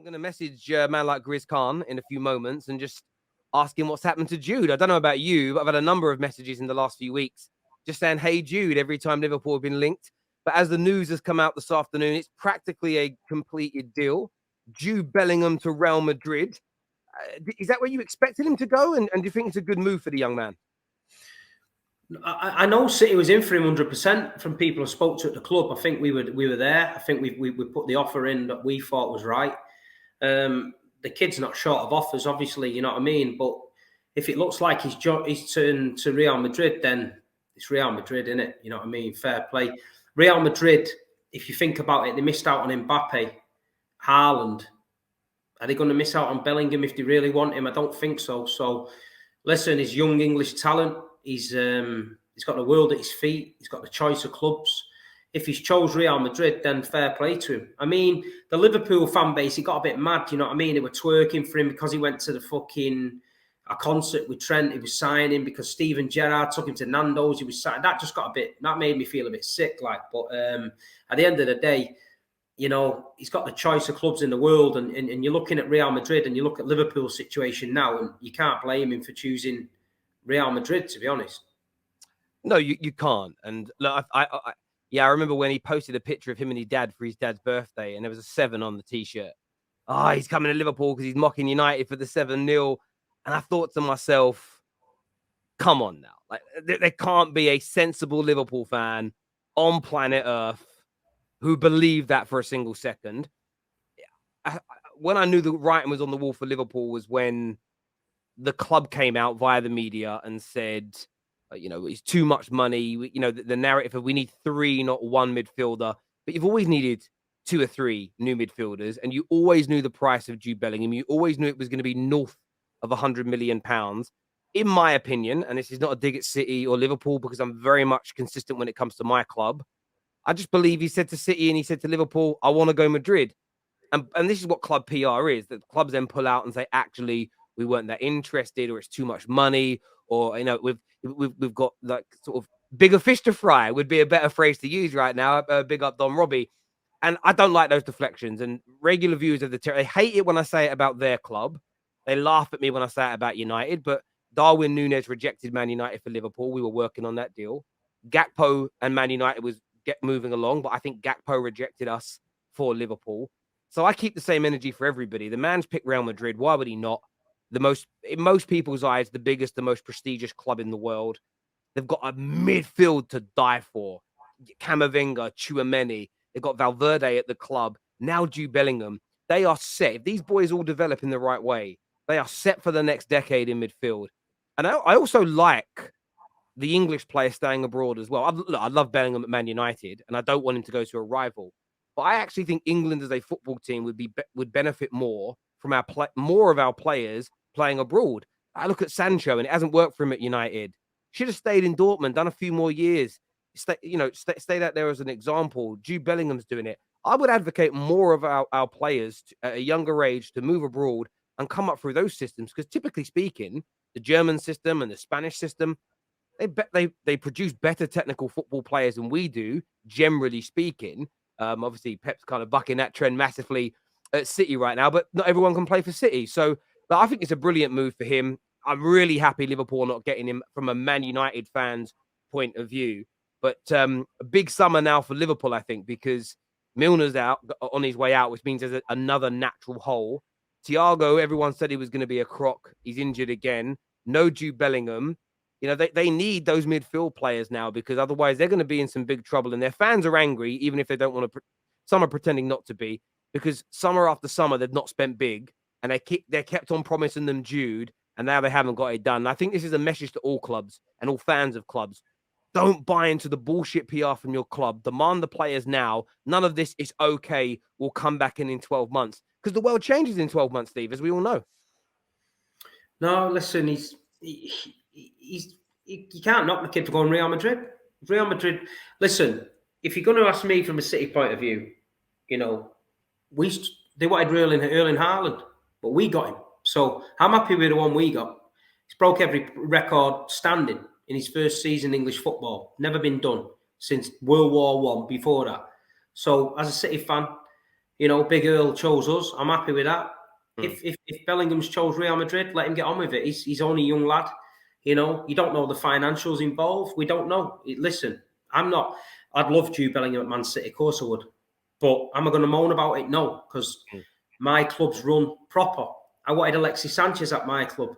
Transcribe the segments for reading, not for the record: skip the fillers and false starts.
going to message a man like Grizz Khan in a few moments and just ask him what's happened to Jude. I don't know about you, but I've had a number of messages in the last few weeks just saying, hey, Jude, every time Liverpool have been linked. But as the news has come out this afternoon, it's practically a completed deal. Jude Bellingham to Real Madrid. Is that where you expected him to go? And do you think it's a good move for the young man? I know City was in for him 100% from people I spoke to at the club. I think we were there. I think we put the offer in that we thought was right. The kid's not short of offers, obviously, you know what I mean? But if it looks like he's turned to Real Madrid, then it's Real Madrid, isn't it? You know what I mean? Fair play. Real Madrid, if you think about it, they missed out on Mbappe, Haaland. Are they going to miss out on Bellingham if they really want him? I don't think so. So, listen, he's young English talent. He's got the world at his feet. He's got the choice of clubs. If he's chose Real Madrid, then fair play to him. I mean, the Liverpool fan base, he got a bit mad, you know what I mean? They were twerking for him because he went to the a concert with Trent. He was signing because Steven Gerrard took him to Nando's. He was signing. That made me feel a bit sick. But at the end of the day, you know, he's got the choice of clubs in the world, and you're looking at Real Madrid and you look at Liverpool's situation now, and you can't blame him for choosing Real Madrid, to be honest. No, you can't. And look, I remember when he posted a picture of him and his dad for his dad's birthday, and there was a 7 on the T-shirt. Oh, he's coming to Liverpool because he's mocking United for the 7-0. And I thought to myself, come on now. Like, there can't be a sensible Liverpool fan on planet Earth who believed that for a single second. When I knew the writing was on the wall for Liverpool was when the club came out via the media and said, it's too much money. The narrative of we need 3, not 1 midfielder. But you've always needed 2 or 3 new midfielders, and you always knew the price of Jude Bellingham. You always knew it was going to be north of £100 million. In my opinion, and this is not a dig at City or Liverpool because I'm very much consistent when it comes to my club, I just believe he said to City and he said to Liverpool, I want to go Madrid. And this is what club PR is, that clubs then pull out and say, actually, we weren't that interested, or it's too much money, or, we've got like sort of bigger fish to fry would be a better phrase to use right now. Big up Don Robbie. And I don't like those deflections. And regular viewers of the Terrace, they hate it when I say it about their club. They laugh at me when I say it about United. But Darwin Núñez rejected Man United for Liverpool. We were working on that deal. Gakpo and Man United was moving along, but I think Gakpo rejected us for Liverpool. So I keep the same energy for everybody. The man's picked Real Madrid. Why would he not? In most people's eyes, the biggest, the most prestigious club in the world. They've got a midfield to die for. Camavinga, Tchouaméni. They've got Valverde at the club. Now Jude Bellingham. They are set. If these boys all develop in the right way, they are set for the next decade in midfield. And I also like the English player staying abroad as well. I love Bellingham at Man United, and I don't want him to go to a rival. But I actually think England as a football team would benefit more from more of our players playing abroad. I look at Sancho, and it hasn't worked for him at United. Should have stayed in Dortmund, done a few more years. Stayed out there as an example. Jude Bellingham's doing it. I would advocate more of our players at a younger age to move abroad and come up through those systems, because typically speaking, the German system and the Spanish system, they produce better technical football players than we do, generally speaking. Obviously, Pep's kind of bucking that trend massively at City right now, but not everyone can play for City. So I think it's a brilliant move for him. I'm really happy Liverpool are not getting him from a Man United fan's point of view. But a big summer now for Liverpool, I think, because Milner's out on his way out, which means there's another natural hole. Thiago, everyone said he was going to be a crock. He's injured again. No Jude Bellingham. They need those midfield players now, because otherwise they're going to be in some big trouble. And their fans are angry, even if they don't want to. Some are pretending not to be, because summer after summer they've not spent big, and they're kept on promising them Jude, and now they haven't got it done. And I think this is a message to all clubs and all fans of clubs. Don't buy into the bullshit PR from your club. Demand the players now. None of this is okay. We'll come back in 12 months. Because the world changes in 12 months, Steve, as we all know. No, listen, you can't knock the kid for going Real Madrid. Real Madrid, listen, if you're going to ask me from a City point of view, they wanted Erling Haaland, but we got him. So I'm happy with the one we got. He's broke every record standing in his first season English football. Never been done since World War I, before that. So as a City fan, You know, Big Earl chose us. I'm happy with that. Mm. If Bellingham's chose Real Madrid, let him get on with it. He's only a young lad. You know, you don't know the financials involved. We don't know. Listen, I'm not. I'd love Jude Bellingham at Man City. Of course I would. But am I going to moan about it? No, because my club's run proper. I wanted Alexis Sanchez at my club,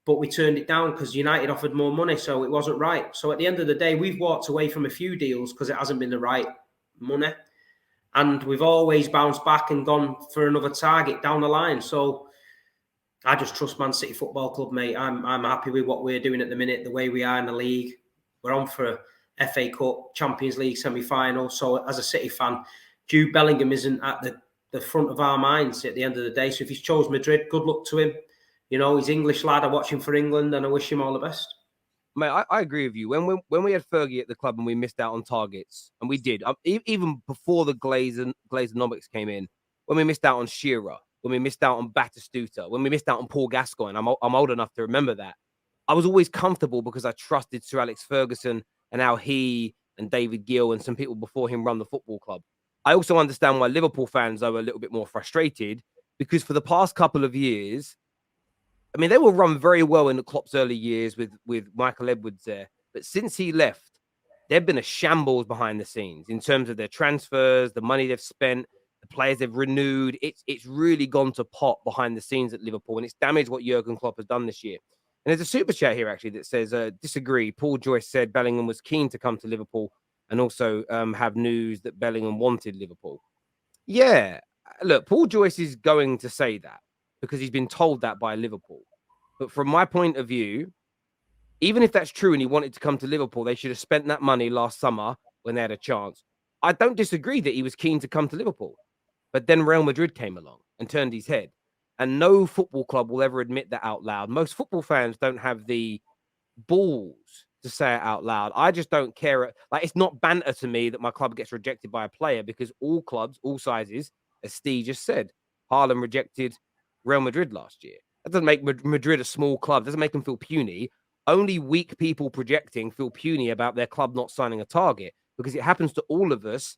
but we turned it down because United offered more money, so it wasn't right. So at the end of the day, we've walked away from a few deals because it hasn't been the right money. And we've always bounced back and gone for another target down the line. So I just trust Man City Football Club, mate. I'm happy with what we're doing at the minute, the way we are in the league. We're on for a FA Cup, Champions League semi-final. So as a City fan, Jude Bellingham isn't at the front of our minds at the end of the day. So if he's chose Madrid, good luck to him. You know, he's English lad. I watch him for England and I wish him all the best. Mate, I agree with you. When we had Fergie at the club and we missed out on targets, and we did, even before the Glazenomics came in, when we missed out on Shearer, when we missed out on Batistuta, when we missed out on Paul Gascoigne, I'm old enough to remember that. I was always comfortable because I trusted Sir Alex Ferguson and how he and David Gill and some people before him run the football club. I also understand why Liverpool fans are a little bit more frustrated because for the past couple of years, I mean, they were run very well in the Klopp's early years with Michael Edwards there. But since he left, they've been a shambles behind the scenes in terms of their transfers, the money they've spent, the players they've renewed. It's really gone to pot behind the scenes at Liverpool, and it's damaged what Jurgen Klopp has done this year. And there's a super chat here, actually, that says, disagree. Paul Joyce said Bellingham was keen to come to Liverpool and also have news that Bellingham wanted Liverpool. Yeah, look, Paul Joyce is going to say that because he's been told that by Liverpool. But from my point of view, even if that's true and he wanted to come to Liverpool, they should have spent that money last summer when they had a chance. I don't disagree that he was keen to come to Liverpool. But then Real Madrid came along and turned his head. And no football club will ever admit that out loud. Most football fans don't have the balls to say it out loud. I just don't care. Like, it's not banter to me that my club gets rejected by a player because all clubs, all sizes, as Steve just said, Haaland rejected Real Madrid last year. That doesn't make Madrid a small club. Doesn't make them feel puny. Only weak people projecting feel puny about their club not signing a target because it happens to all of us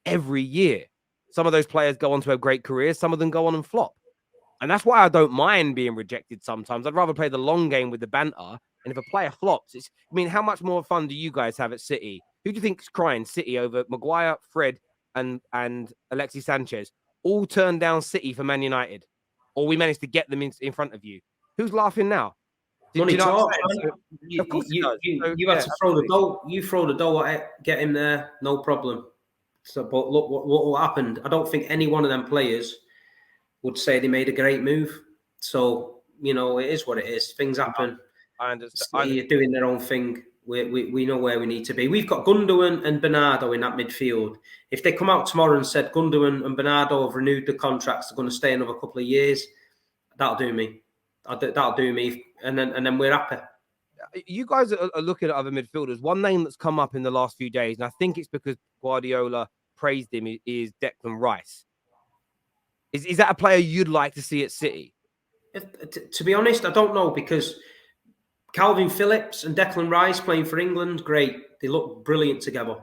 every year. Some of those players go on to have great careers. Some of them go on and flop. And that's why I don't mind being rejected sometimes. I'd rather play the long game with the banter. And if a player flops, I mean, how much more fun do you guys have at City? Who do you think's crying City over Maguire, Fred, and Alexis Sanchez? All turned down City for Man United. Or we managed to get them in front of you. Who's laughing now? Money talks, man. Of course it does. You had to throw the dough. You throw the dough at it, get him there, no problem. So, but look what happened. I don't think any one of them players would say they made a great move. So, you know, it is what it is. Things happen. I understand. You're doing their own thing. We know where we need to be. We've got Gundogan and Bernardo in that midfield. If they come out tomorrow and said Gundogan and Bernardo have renewed the contracts, they're going to stay another couple of years, that'll do me. That'll do me. And then we're happy. You guys are looking at other midfielders. One name that's come up in the last few days, and I think it's because Guardiola praised him, is Declan Rice. Is that a player you'd like to see at City? To be honest, I don't know, because Calvin Phillips and Declan Rice playing for England, great. They look brilliant together.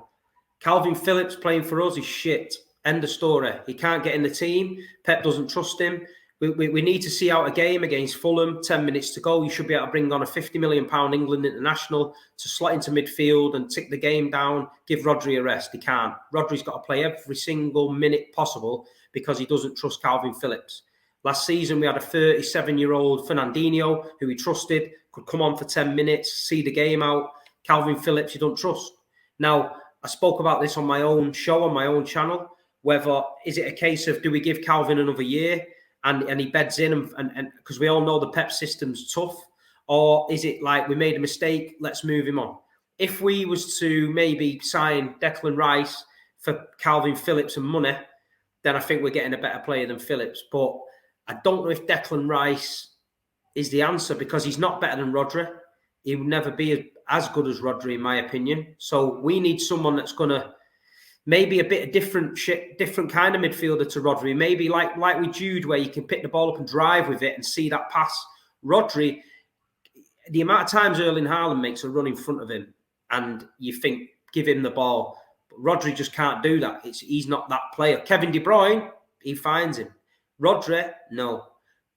Calvin Phillips playing for us is shit. End of story. He can't get in the team. Pep doesn't trust him. We need to see out a game against Fulham, 10 minutes to go. You should be able to bring on a £50 million England international to slot into midfield and tick the game down, give Rodri a rest. He can't. Rodri's got to play every single minute possible because he doesn't trust Calvin Phillips. Last season, we had a 37-year-old Fernandinho who he trusted, could come on for 10 minutes, see the game out. Calvin Phillips, you don't trust. Now, I spoke about this on my own show, on my own channel, whether is it a case of do we give Calvin another year and he beds in and because we all know the Pep system's tough, or is it like we made a mistake, let's move him on? If we was to maybe sign Declan Rice for Calvin Phillips and money, then I think we're getting a better player than Phillips. But I don't know if Declan Rice is the answer because he's not better than Rodri. He would never be as good as Rodri, in my opinion. So we need someone that's going to maybe a bit of different kind of midfielder to Rodri. Maybe like with Jude, where you can pick the ball up and drive with it and see that pass. Rodri, the amount of times Erling Haaland makes a run in front of him and you think, give him the ball. But Rodri just can't do that. He's not that player. Kevin De Bruyne, he finds him. Rodri, no.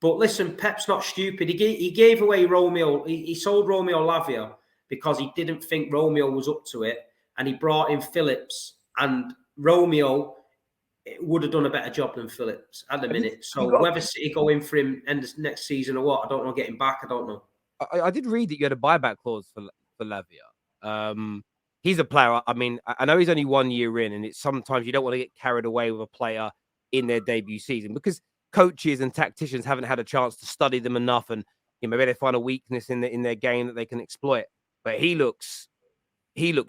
But listen, Pep's not stupid. He gave away Romeo. He sold Romeo Lavia because he didn't think Romeo was up to it, and he brought in Phillips. And Romeo would have done a better job than Phillips at the minute. So whether City go in for him end of next season or what, I don't know. Get him back, I don't know. I did read that you had a buyback clause for Lavia. He's a player. I mean, I know he's only 1 year in, and it's sometimes you don't want to get carried away with a player in their debut season because coaches and tacticians haven't had a chance to study them enough, and maybe they find a weakness in their game that they can exploit. But he looks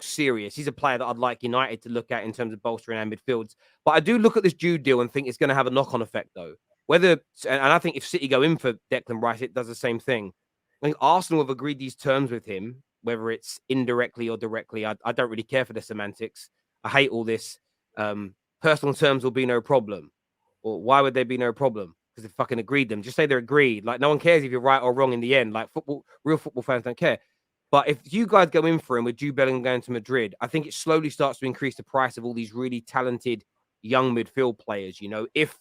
serious. He's a player that I'd like United to look at in terms of bolstering our midfields. But I do look at this Jude deal and think it's going to have a knock-on effect, though. And I think if City go in for Declan Rice, it does the same thing. I think Arsenal have agreed these terms with him, whether it's indirectly or directly. I don't really care for the semantics. I hate all this. Personal terms will be no problem. Or why would there be no problem? Because they fucking agreed them. Just say they're agreed. Like, no one cares if you're right or wrong in the end. Like, real football fans don't care. But if you guys go in for him with Jude Bellingham going to Madrid, I think it slowly starts to increase the price of all these really talented young midfield players. If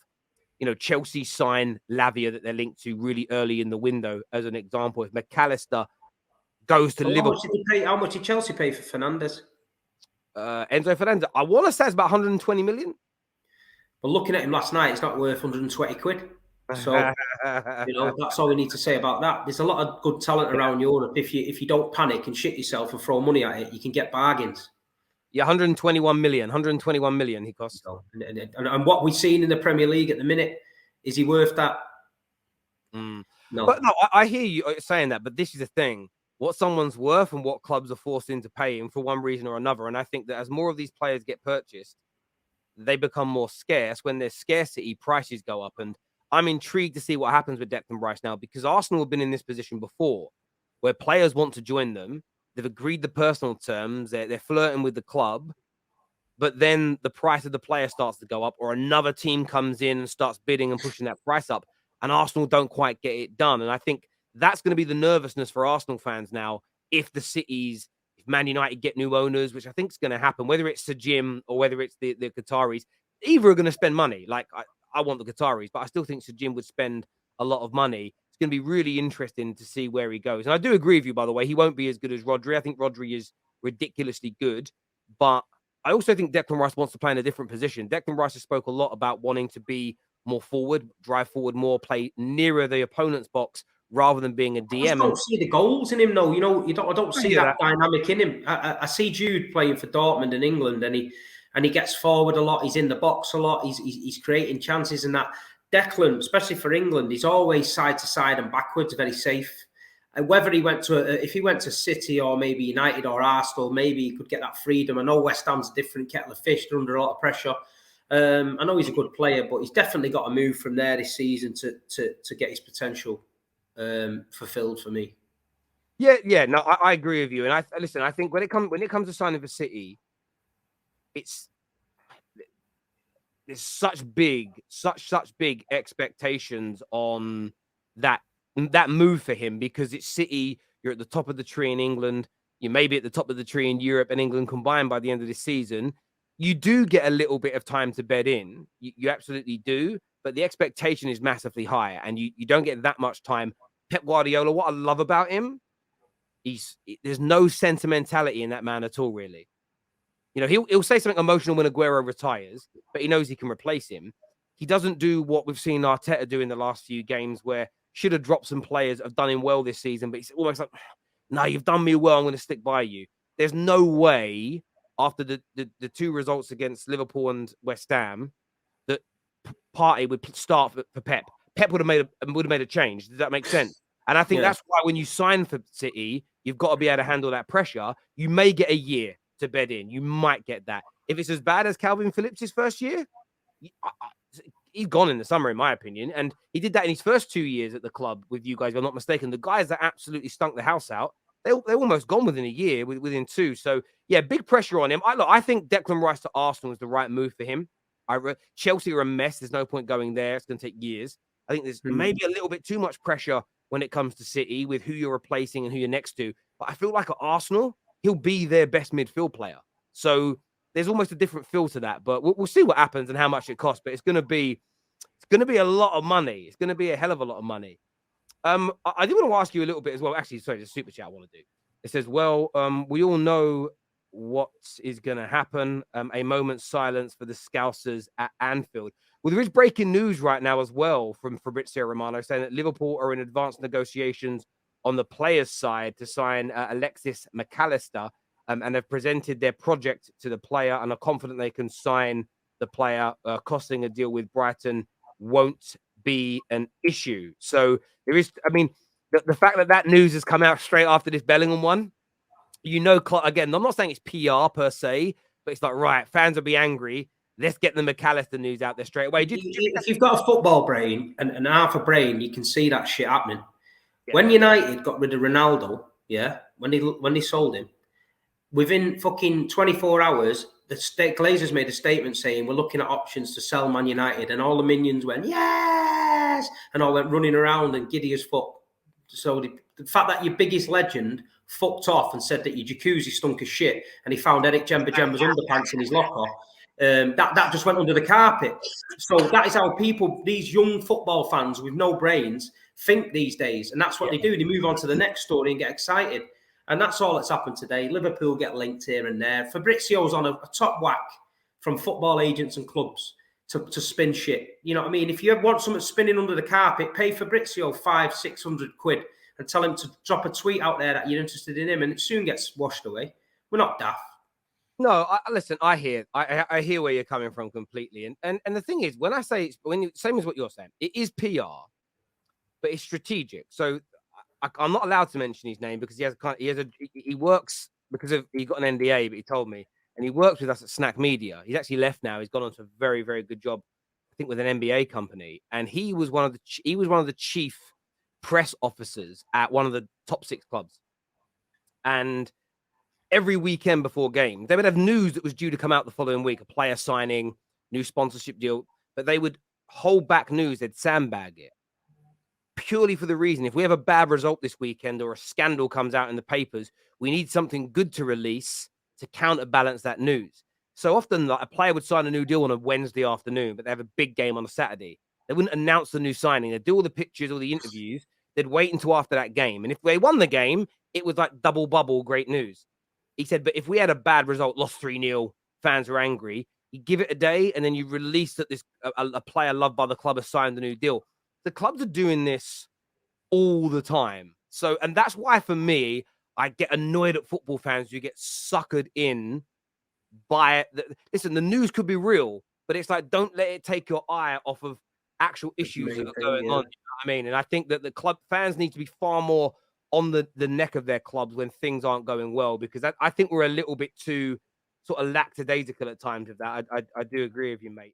Chelsea sign Lavia that they're linked to really early in the window, as an example, if McAllister goes to Liverpool. How much did Chelsea pay for Fernandes? Enzo Fernandez, I want to say it's about 120 million. But looking at him last night, it's not worth 120 quid. So, that's all we need to say about that. There's a lot of good talent around Europe. If you don't panic and shit yourself and throw money at it, you can get bargains. Yeah, 121 million he costs. And what we've seen in the Premier League at the minute, is he worth that? No. But no, I hear you saying that, but this is the thing. What someone's worth and what clubs are forced into paying for one reason or another. And I think that as more of these players get purchased, they become more scarce. When there's scarcity, prices go up. And I'm intrigued to see what happens with Declan Rice now, because Arsenal have been in this position before where players want to join them. They've agreed the personal terms. They're flirting with the club. But then the price of the player starts to go up, or another team comes in and starts bidding and pushing that price up. And Arsenal don't quite get it done. And I think that's going to be the nervousness for Arsenal fans now. If Man United get new owners, which I think is going to happen, whether it's Sajim or whether it's the Qataris, either are going to spend money. Like, I want the Qataris, but I still think Sajim would spend a lot of money. It's going to be really interesting to see where he goes. And I do agree with you, by the way. He won't be as good as Rodri. I think Rodri is ridiculously good. But I also think Declan Rice wants to play in a different position. Declan Rice has spoke a lot about wanting to be more forward, drive forward more, play nearer the opponent's box rather than being a DM. I don't see the goals in him, though. I don't see that dynamic in him. I see Jude playing for Dortmund in England, and he gets forward a lot. He's in the box a lot. He's creating chances, and that Declan, especially for England, he's always side to side and backwards, very safe. And whether if he went to City or maybe United or Arsenal, maybe he could get that freedom. I know West Ham's a different kettle of fish; they're under a lot of pressure. I know he's a good player, but he's definitely got to move from there this season to get his potential fulfilled for me. Yeah. No, I agree with you. And I think when it comes to signing for City, there's such big expectations on that move for him, because it's City. You're at the top of the tree in England. You may be at the top of the tree in Europe and England combined by the end of this season. You do get a little bit of time to bed in. You absolutely do. But the expectation is massively higher, and you don't get that much time. Pep Guardiola, what I love about him, there's no sentimentality in that man at all, really. He'll say something emotional when Aguero retires, but he knows he can replace him. He doesn't do what we've seen Arteta do in the last few games, where should have dropped some players that have done him well this season, but he's almost like, no, you've done me well, I'm going to stick by you. There's no way, after the two results against Liverpool and West Ham, that Partey would start for Pep. Pep would have made a change. Does that make sense? And I think that's why when you sign for City, you've got to be able to handle that pressure. You may get a year to bed in. You might get that. If it's as bad as Calvin Phillips' first year, he's gone in the summer, in my opinion. And he did that in his first 2 years at the club with you guys, if I'm not mistaken. The guys that absolutely stunk the house out, they're almost gone within a year, within two. So, yeah, big pressure on him. I think Declan Rice to Arsenal is the right move for him. Chelsea are a mess. There's no point going there. It's going to take years. I think there's maybe a little bit too much pressure when it comes to City with who you're replacing and who you're next to. But I feel like at Arsenal, he'll be their best midfield player. So there's almost a different feel to that. But we'll see what happens and how much it costs. But it's going to be going to be a lot of money. It's going to be a hell of a lot of money. I do want to ask you a little bit as well. Actually, sorry, the super chat I want to do. It says, well, we all know what is going to happen. A moment's silence for the Scousers at Anfield. Well, there is breaking news right now as well from Fabrizio Romano saying that Liverpool are in advanced negotiations on the players' side to sign Alexis McAllister, and have presented their project to the player and are confident they can sign the player. Costing a deal with Brighton won't be an issue. So there is, I mean, the fact that news has come out straight after this Bellingham one, again, I'm not saying it's PR per se, but it's like, right, fans will be angry. Let's get the McAllister news out there straight away. If you've got a football brain and half a brain, you can see that shit happening. Yeah. When United got rid of Ronaldo, when they sold him, within fucking 24 hours, the Glazers made a statement saying we're looking at options to sell Man United, and all the minions went yes, and all went running around and giddy as fuck. So the fact that your biggest legend fucked off and said that your jacuzzi stunk of shit, and he found Eric Jemba's underpants in his locker, that just went under the carpet. So that is how people, these young football fans with no brains, think these days, and that's what they do. They move on to the next story and get excited. And that's all that's happened today. Liverpool get linked here and there. Fabrizio's on a top whack from football agents and clubs to spin shit. You know what I mean? If you want something spinning under the carpet, pay Fabrizio 500-600 quid and tell him to drop a tweet out there that you're interested in him, and it soon gets washed away. We're not daft. No, listen, I hear where you're coming from completely. And the thing is, when I say same as what you're saying, it is PR, but it's strategic. So I'm not allowed to mention his name because he works because he got an NDA, but he told me, and he works with us at Snack Media. He's actually left now. He's gone on to a very, very good job, I think, with an NBA company, and he was one of the chief press officers at one of the top 6 clubs. And every weekend before game, they would have news that was due to come out the following week, a player signing, new sponsorship deal, but they would hold back news. They'd sandbag it, purely for the reason, if we have a bad result this weekend or a scandal comes out in the papers, we need something good to release to counterbalance that news. So often, like, a player would sign a new deal on a Wednesday afternoon, but they have a big game on a Saturday. They wouldn't announce the new signing. They'd do all the pictures, all the interviews. They'd wait until after that game. And if they won the game, it was like double bubble, great news. He said, but if we had a bad result, lost 3-0, fans were angry, you give it a day, and then you release that a player loved by the club has signed a new deal. The clubs are doing this all the time. So, and that's why for me, I get annoyed at football fans who get suckered in by it. Listen, the news could be real, but it's like, don't let it take your eye off of actual issues that are going on. You know what I mean? And I think that the club fans need to be far more on the neck of their clubs when things aren't going well, because I think we're a little bit too sort of lackadaisical at times with that. I do agree with you, mate.